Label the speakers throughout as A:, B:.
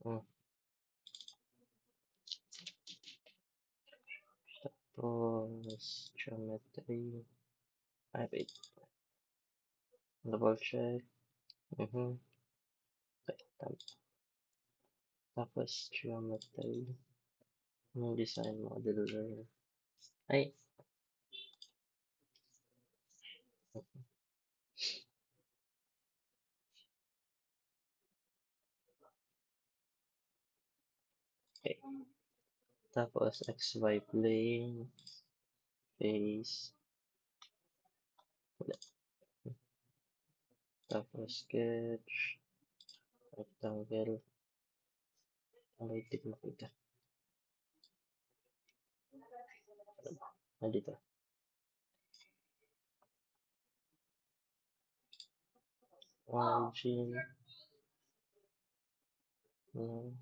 A: Hmm. Tapos, geometry. Ay, wait. Double check. Mhm. Okay, tama. Tapos, geometry. Yung design modeler. Ay, okay. Tapos, XY plane. Face. Wala. Tapos, sketch. Rectangle. Ang tip makita. Nandito. Origin. Hmm.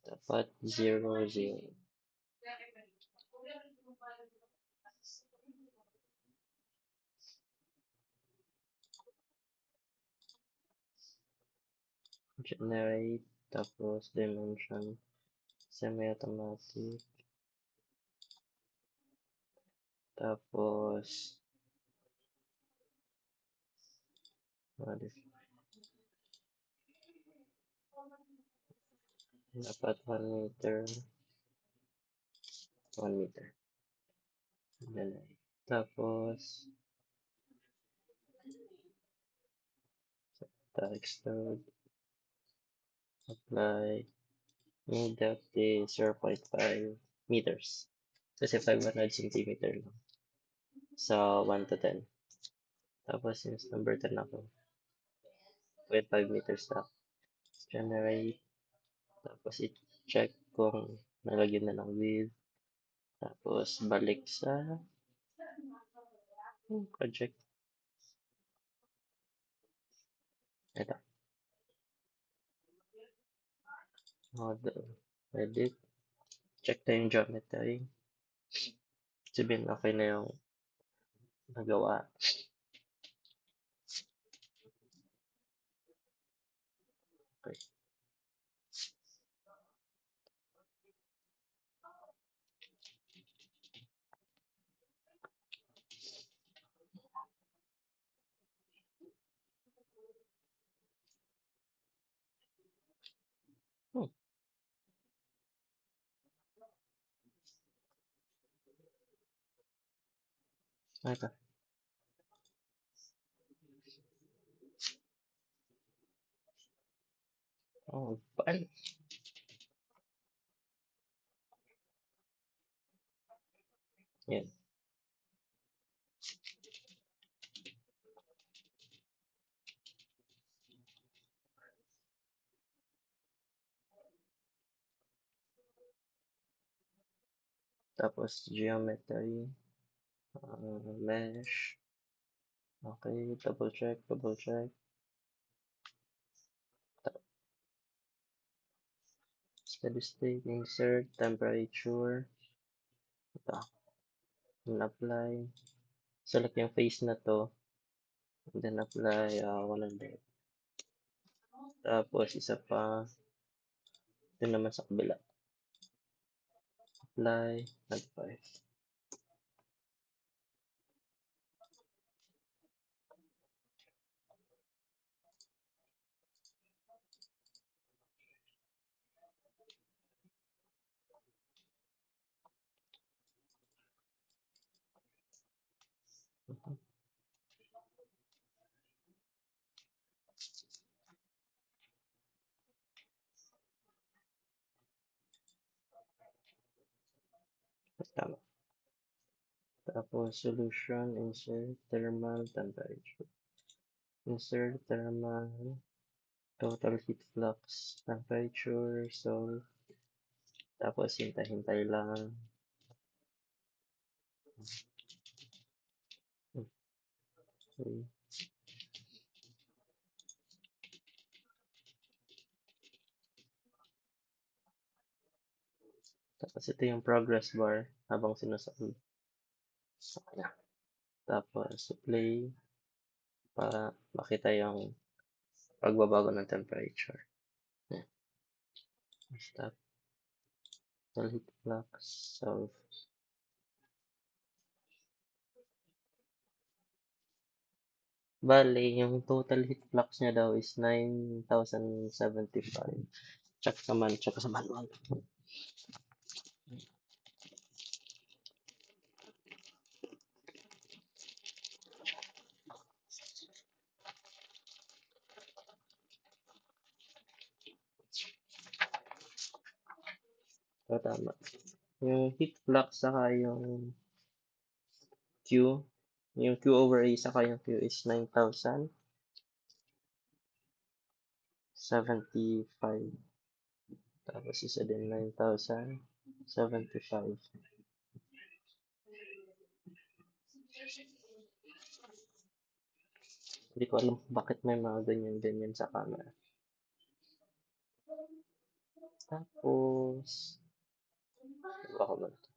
A: Dapat 0, 0. Generate. Tapos, dimension. Semi-automatic. Tapos, dapat 1 meter. 1 meter. Ganun. Tapos, extrude. Apply. Yung depth is 0.5 meters. Kasi 500 centimeter lang. So, 1 to 10. Tapos, since number 10 ako, 0.5 meters na. Generate. Tapos, i-check kung nalagyan na ng width. Tapos, balik sa project. Ito. Model. Edit. Check na yung geometry. Sabihin, okay na yung nagawa. Okay. Hmm. Ito. Oh, paano? Yan. Tapos, geometry. Mesh. Okay, double check, double check. Steady state, insert, temperature. Ito. And apply. Select yung face na to. And then apply 100. Tapos, isa pa. Ito naman sa kabila. Apply. Apply. Tama. Tapos, solution, insert, thermal, temperature. Insert, thermal, total heat flux, temperature, so, tapos hintay-hintay lang. Okay. Tapos ito yung progress bar habang sinasabi. Okay na. Tapos play para makita yung pagbabago ng temperature. Yan. Stop. Total heat flux. So, bale, yung total heat flux niya daw is 9,075. Check sa manual. So, tama. Yung heat flux saka yung Q, yung Q over A saka yung Q is 9,075. Tapos isa din 9,075. Hindi ko alam bakit may mga ganyan-ganyan sa camera. Tapos, baka ba ito?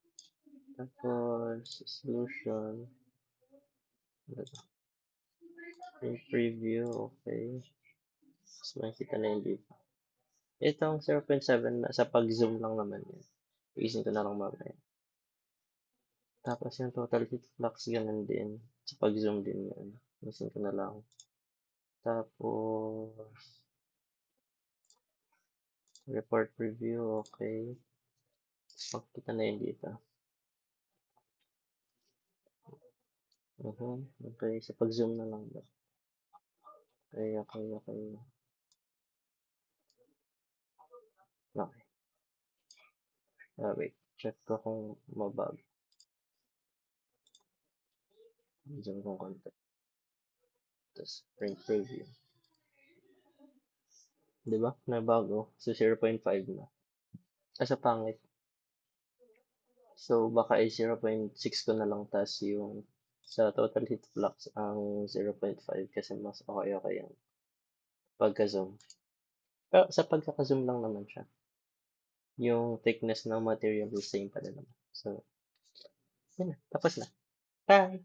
A: Tapos, solution. Yung preview, okay. Mas makikita na yung dito. Itong 0.7 na sa pag-zoom lang naman yan. Iisin ko na lang mamaya. Tapos yung total heat flux, ganun din. Sa pag-zoom din yan. Iisin ko na lang. Tapos, report preview, okay. Makikita na yun dito. Okay, sa pag-zoom na lang ba? Okay. Okay. Wait. Check ko kung mabag. Zoom kong konti. Tapos, print preview. Diba? Nabago. So, 0.5 na. Sa pangit. So, baka ay 0.6 ko na lang tas yung sa total heat flux ang 0.5 kasi mas okay yung pagka-zoom. Pero sa pagkaka-zoom lang naman siya. Yung thickness ng material is same pa rin naman. So, yun na. Tapos na. Bye!